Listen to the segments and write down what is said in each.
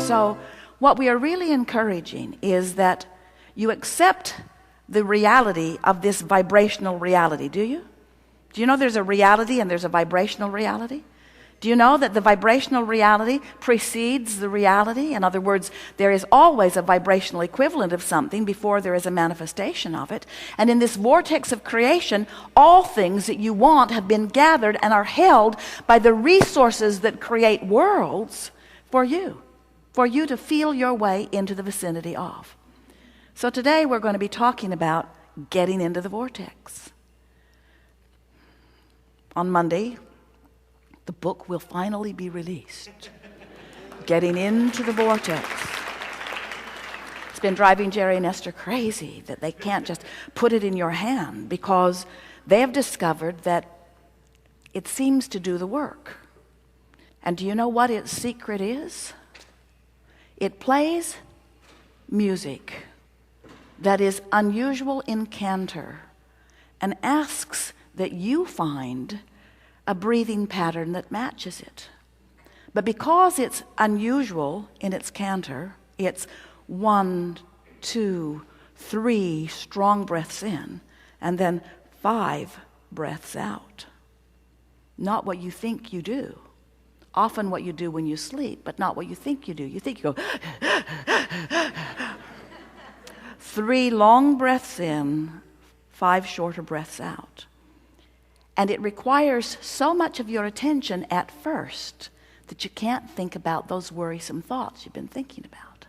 So what we are really encouraging is that you accept the reality of this vibrational reality. Do you? Do you know there's a reality and there's a vibrational reality? Do you know that the vibrational reality precedes the reality? In other words, there is always a vibrational equivalent of something before there is a manifestation of it. And in this vortex of creation, all things that you want have been gathered and are held by the resources that create worlds for you to feel your way into the vicinity of. So today we're going to be talking about getting into the vortex. On Monday, the book will finally be released. Getting into the vortex. It's been driving Jerry and Esther crazy that they can't just put it in your hand, because they have discovered that it seems to do the work. And do you know what its secret is? It plays music that is unusual in canter and asks that you find a breathing pattern that matches it. But because it's unusual in its canter, it's 1, 2, 3 strong breaths in, and then 5 breaths out. Not what you think you do. Often what you do when you sleep, but not what you think you do. You think you go 3 long breaths in, 5 shorter breaths out. And it requires so much of your attention at first that you can't think about those worrisome thoughts you've been thinking about.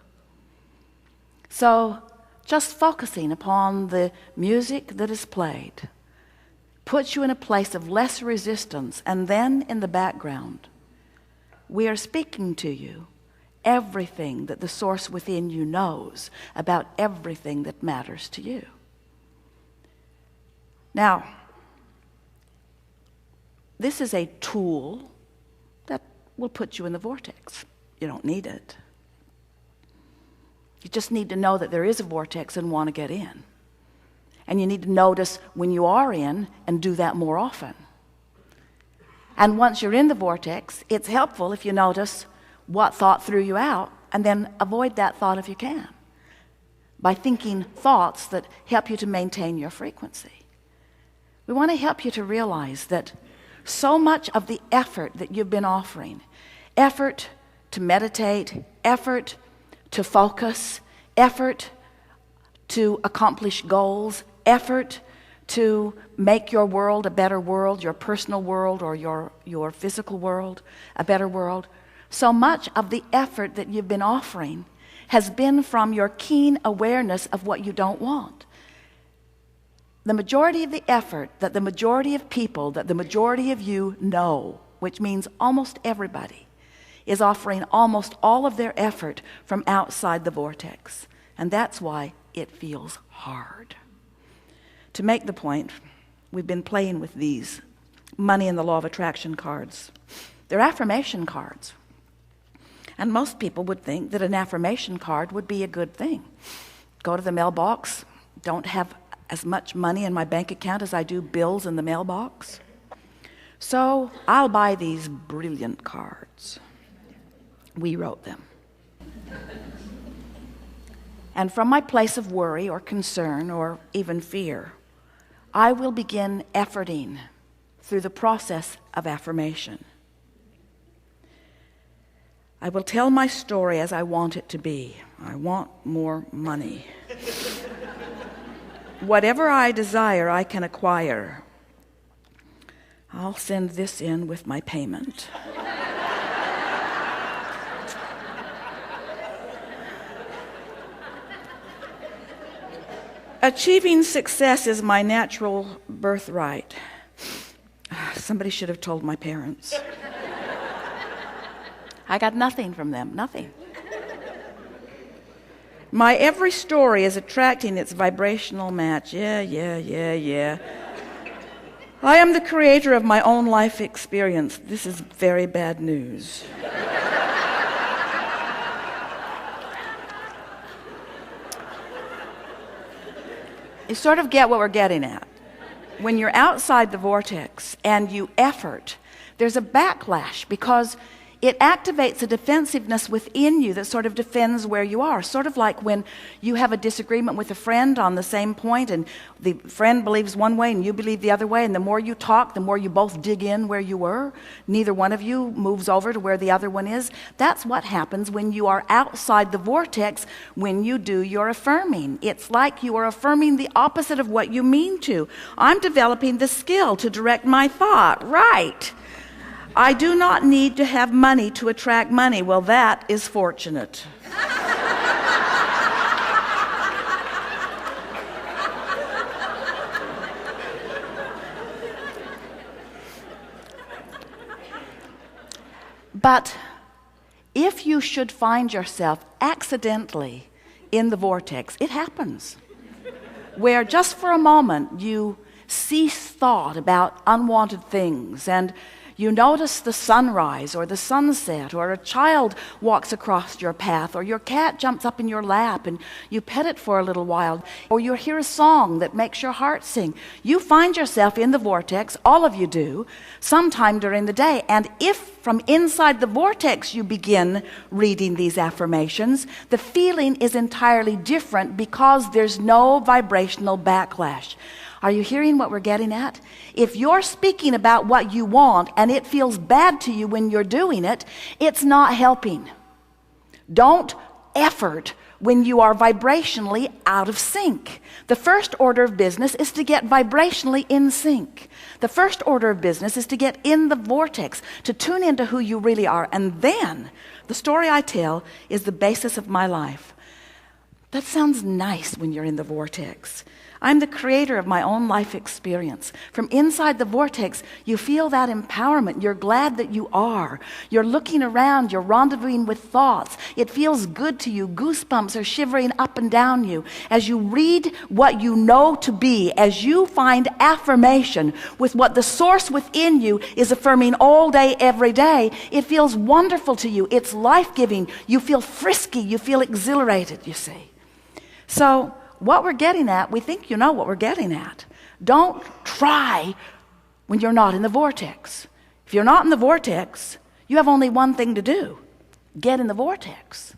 So just focusing upon the music that is played puts you in a place of less resistance, and then in the background, we are speaking to you everything that the source within you knows about everything that matters to you. Now, this is a tool that will put you in the vortex. You don't need it. You just need to know that there is a vortex and want to get in. And you need to notice when you are in and do that more often. And once you're in the vortex, it's helpful if you notice what thought threw you out, and then avoid that thought if you can, by thinking thoughts that help you to maintain your frequency. We want to help you to realize that so much of the effort that you've been offering, effort to meditate, effort to focus, effort to accomplish goals, effort to make your world a better world, your personal world or your physical world a better world, so much of the effort that you've been offering has been from your keen awareness of what you don't want. The majority of the effort that the majority of people, that the majority of you know, which means almost everybody, is offering almost all of their effort from outside the vortex. And that's why it feels hard. To make the point, we've been playing with these money and the law of attraction cards. They're affirmation cards. And most people would think that an affirmation card would be a good thing. Go to the mailbox, don't have as much money in my bank account as I do bills in the mailbox. So I'll buy these brilliant cards. We wrote them. And from my place of worry or concern or even fear, I will begin efforting through the process of affirmation. I will tell my story as I want it to be. I want more money. Whatever I desire, I can acquire. I'll send this in with my payment. Achieving success is my natural birthright. Somebody should have told my parents. I got nothing from them, nothing. My every story is attracting its vibrational match. Yeah. I am the creator of my own life experience. This is very bad news. You sort of get what we're getting at. When you're outside the vortex and you effort, there's a backlash, because it activates a defensiveness within you that sort of defends where you are. Sort of like when you have a disagreement with a friend on the same point, and the friend believes one way and you believe the other way, and the more you talk, the more you both dig in where you were. Neither one of you moves over to where the other one is. That's what happens when you are outside the vortex, when you do your affirming. It's like you are affirming the opposite of what you mean to. I'm developing the skill to direct my thought. Right. I do not need to have money to attract money. Well, that is fortunate. But if you should find yourself accidentally in the vortex, it happens, where just for a moment you cease thought about unwanted things, and you notice the sunrise or the sunset, or a child walks across your path, or your cat jumps up in your lap and you pet it for a little while, or you hear a song that makes your heart sing. You find yourself in the vortex, all of you do, sometime during the day. And if from inside the vortex you begin reading these affirmations, the feeling is entirely different because there's no vibrational backlash. Are you hearing what we're getting at? If you're speaking about what you want and it feels bad to you when you're doing it, it's not helping. Don't effort when you are vibrationally out of sync. The first order of business is to get vibrationally in sync. The first order of business is to get in the vortex, to tune into who you really are. And then the story I tell is the basis of my life. That sounds nice when you're in the vortex. I'm the creator of my own life experience. From inside the vortex, you feel that empowerment. You're glad that you are. You're looking around. You're rendezvousing with thoughts. It feels good to you. Goosebumps are shivering up and down you. As you read what you know to be, as you find affirmation with what the source within you is affirming all day, every day, it feels wonderful to you. It's life-giving. You feel frisky. You feel exhilarated, you see. So, what we're getting at, we think you know what we're getting at. Don't try when you're not in the vortex. If you're not in the vortex, you have only one thing to do. Get in the vortex.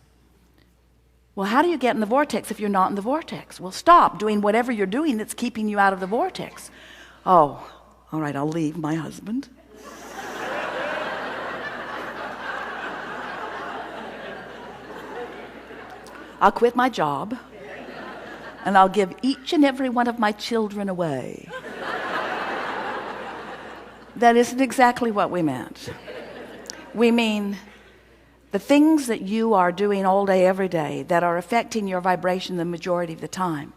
Well, how do you get in the vortex if you're not in the vortex? Well, stop doing whatever you're doing that's keeping you out of the vortex. Oh, all right, I'll leave my husband. I'll quit my job. And I'll give each and every one of my children away. That isn't exactly what we meant. We mean the things that you are doing all day, every day, that are affecting your vibration the majority of the time,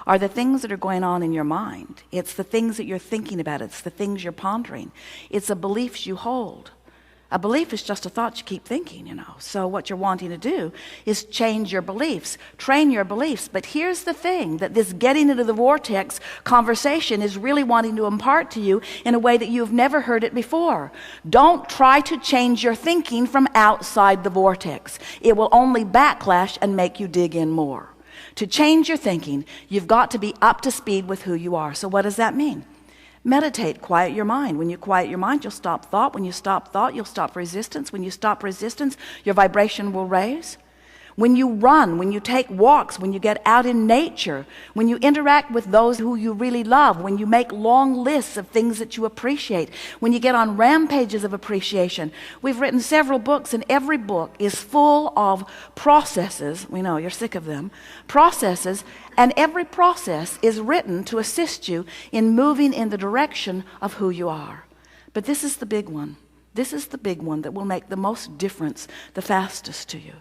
are the things that are going on in your mind. It's the things that you're thinking about. It's the things you're pondering. It's the beliefs you hold. A belief is just a thought you keep thinking, you know. So what you're wanting to do is change your beliefs, train your beliefs. But here's the thing, that this getting into the vortex conversation is really wanting to impart to you in a way that you've never heard it before. Don't try to change your thinking from outside the vortex. It will only backlash and make you dig in more. To change your thinking, you've got to be up to speed with who you are. So what does that mean? Meditate, quiet your mind. When you quiet your mind, you'll stop thought. When you stop thought, you'll stop resistance. When you stop resistance, your vibration will raise. When you run, when you take walks, when you get out in nature, when you interact with those who you really love, when you make long lists of things that you appreciate, when you get on rampages of appreciation. We've written several books, and every book is full of processes. We know you're sick of them. Processes, and every process is written to assist you in moving in the direction of who you are. But this is the big one. This is the big one that will make the most difference the fastest to you.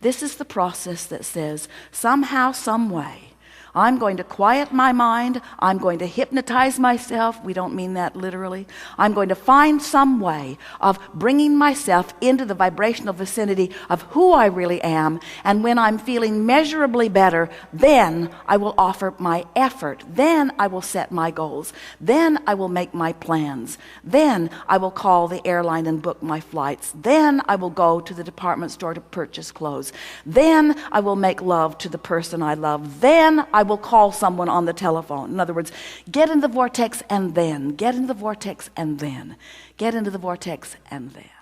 This is the process that says, somehow, some way, I'm going to quiet my mind. I'm going to hypnotize myself. We don't mean that literally. I'm going to find some way of bringing myself into the vibrational vicinity of who I really am. And when I'm feeling measurably better, then I will offer my effort. Then I will set my goals. Then I will make my plans. Then I will call the airline and book my flights. Then I will go to the department store to purchase clothes. Then I will make love to the person I love. Then I will call someone on the telephone. In other words, get in the vortex and then. Get in the vortex and then. Get into the vortex and then.